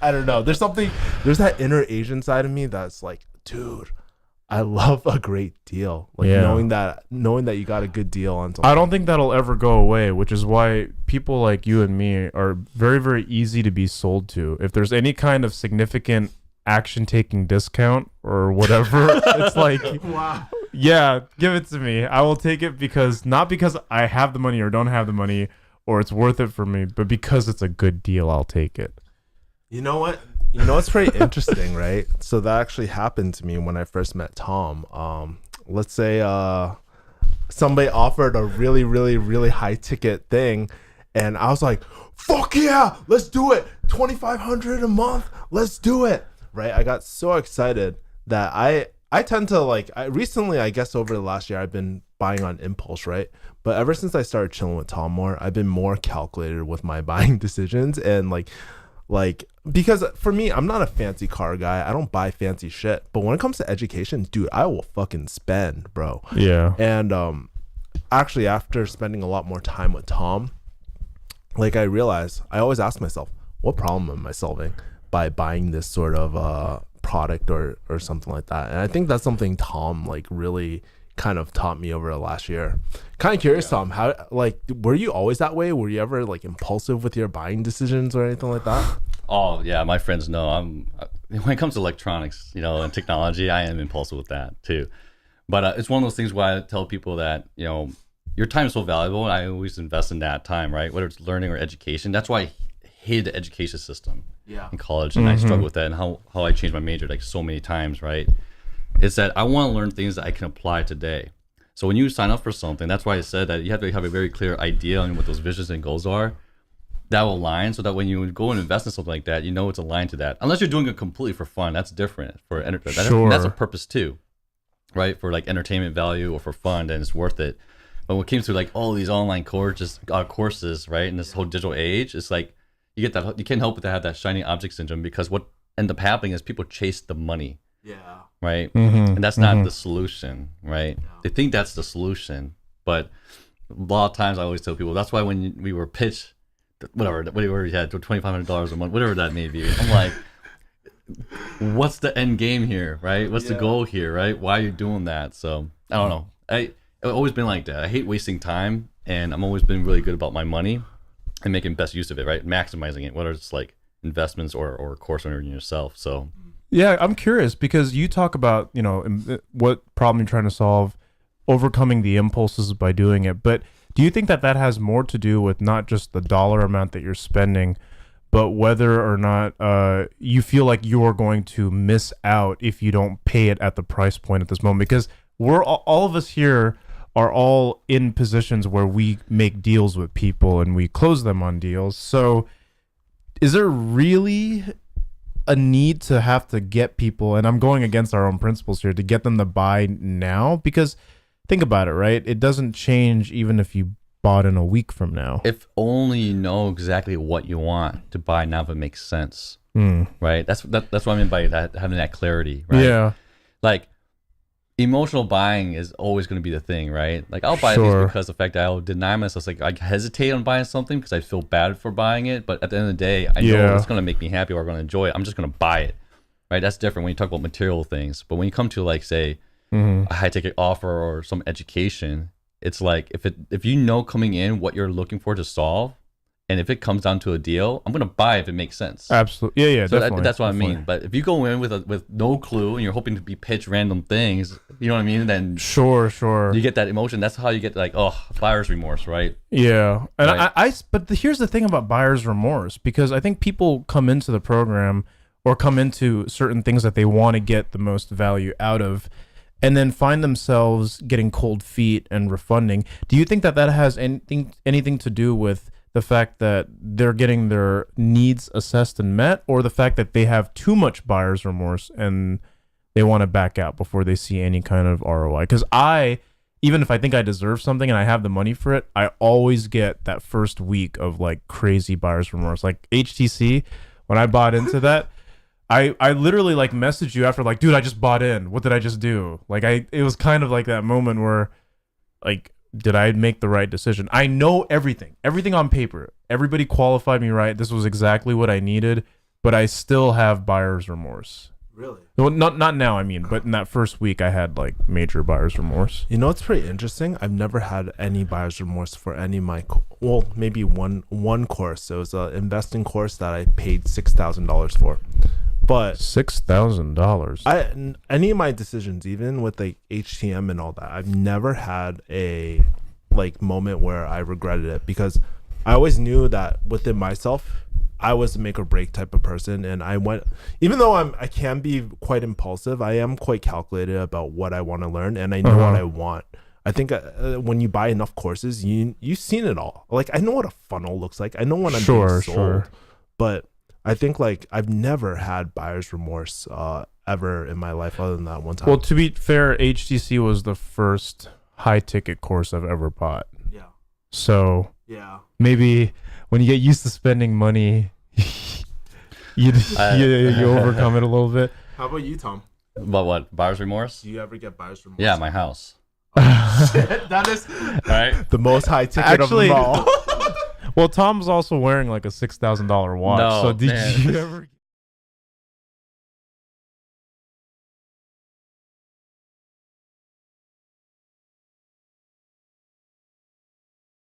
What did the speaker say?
I don't know. There's that inner Asian side of me that's like, dude, I love a great deal. Like knowing that you got a good deal on something. I don't think that'll ever go away, which is why people like you and me are very, very easy to be sold to. If there's any kind of significant action taking discount or whatever, it's like, Wow. yeah, give it to me. I will take it not because I have the money or don't have the money or it's worth it for me, but because it's a good deal, I'll take it. You know what? It's pretty interesting, right? So that actually happened to me when I first met Tom. Let's say somebody offered a really, really, really high ticket thing, and I was like, "Fuck yeah, let's do it! $2,500 a month, let's do it!" Right? I got so excited that I tend to recently, I guess over the last year, I've been buying on impulse, right? But ever since I started chilling with Tom more, I've been more calculated with my buying decisions and like because for me, I'm not a fancy car guy. I don't buy fancy shit. But when it comes to education, dude, I will fucking spend, bro. Yeah. And actually, after spending a lot more time with Tom, like I realized, I always ask myself, what problem am I solving by buying this sort of product or something like that? And I think that's something Tom like really kind of taught me over the last year. Kind of curious, Tom, how were you always that way? Were you ever like impulsive with your buying decisions or anything like that? Oh yeah, my friends know when it comes to electronics, and technology, I am impulsive with that too. But it's one of those things where I tell people that your time is so valuable, and I always invest in that time, right? Whether it's learning or education. That's why I hated the education system in college, and I struggled with that, and how I changed my major like so many times, right? Is that I want to learn things that I can apply today. So when you sign up for something, that's why I said that you have to have a very clear idea on what those visions and goals are. That will align so that when you go and invest in something like that, it's aligned to that. Unless you're doing it completely for fun, that's different. That's a purpose too, right? For like entertainment value or for fun, then it's worth it. But when it comes to like all these online courses, right, in this whole digital age, it's like you can't help but to have that shiny object syndrome, because what ends up happening is people chase the money. Yeah. Right. And that's not the solution, right? Yeah. They think that's the solution, but a lot of times I always tell people that's why when we were pitched, whatever we had, $2,500 a month, whatever that may be, I'm like, what's the end game here, right? What's the goal here, right? Why are you doing that? So I don't know. I've always been like that. I hate wasting time, and I'm always been really good about my money and making best use of it, right? Maximizing it, whether it's like investments or course owning yourself. So. Yeah, I'm curious because you talk about, what problem you're trying to solve, overcoming the impulses by doing it. But do you think that has more to do with not just the dollar amount that you're spending, but whether or not you feel like you're going to miss out if you don't pay it at the price point at this moment? Because we're all of us here are all in positions where we make deals with people and we close them on deals. So is there really a need to have to get people, and I'm going against our own principles here, to get them to buy now? Because think about it, right? It doesn't change even if you bought in a week from now. If only you know exactly what you want to buy now, if it makes sense, right? That's what I mean by that, having that clarity, right? Yeah. Like emotional buying is always going to be the thing, right? Like I'll buy things because the fact that I'll deny myself, like I hesitate on buying something because I feel bad for buying it, but at the end of the day, I know it's going to make me happy or I'm going to enjoy it. I'm just going to buy it, right? That's different when you talk about material things. But when you come to like say a high ticket offer or some education, it's like if you know coming in what you're looking for to solve, and if it comes down to a deal, I'm gonna buy if it makes sense. Absolutely, yeah, so definitely. That's what I mean. But if you go in with no clue and you're hoping to be pitched random things, you know what I mean? Then sure, you get that emotion. That's how you get like buyer's remorse, right? Yeah, and right. But here's the thing about buyer's remorse, because I think people come into the program or come into certain things that they want to get the most value out of, and then find themselves getting cold feet and refunding. Do you think that has anything to do with the fact that they're getting their needs assessed and met, or the fact that they have too much buyer's remorse and they want to back out before they see any kind of ROI? Because even if I think I deserve something and I have the money for it, I always get that first week of like crazy buyer's remorse. Like HTC, when I bought into that, I literally like messaged you after like, dude, I just bought in. What did I just do? Like it was kind of like that moment where like, did I make the right decision? I know everything on paper. Everybody qualified me right. This was exactly what I needed. but I still have buyer's remorse. Really? Well, not now, I mean, but in that first week, I had like major buyer's remorse. You know, it's pretty interesting. I've never had any buyer's remorse for any of my, well, maybe one course. It was an investing course that I paid $6,000 for. But $6,000. any of my decisions, even with like HTM and all that, I've never had a like moment where I regretted it, because I always knew that within myself, I was a make or break type of person, and I went, even though I can be quite impulsive, I am quite calculated about what I want to learn, and I know what I want. I think when you buy enough courses, you've seen it all. Like, I know what a funnel looks like. I know when I'm being sold, but I think like I've never had buyer's remorse ever in my life, other than that one time. Well, to be fair, HTC was the first high ticket course I've ever bought. Yeah. So Yeah. maybe when you get used to spending money, you overcome it a little bit. How about you, Tom? But what? Buyer's remorse? Do you ever get buyer's remorse? Yeah, my house. That is Right? the most high ticket Actually, of them all. Well, Tom's also wearing like a $6,000 watch. No, so did man. you ever?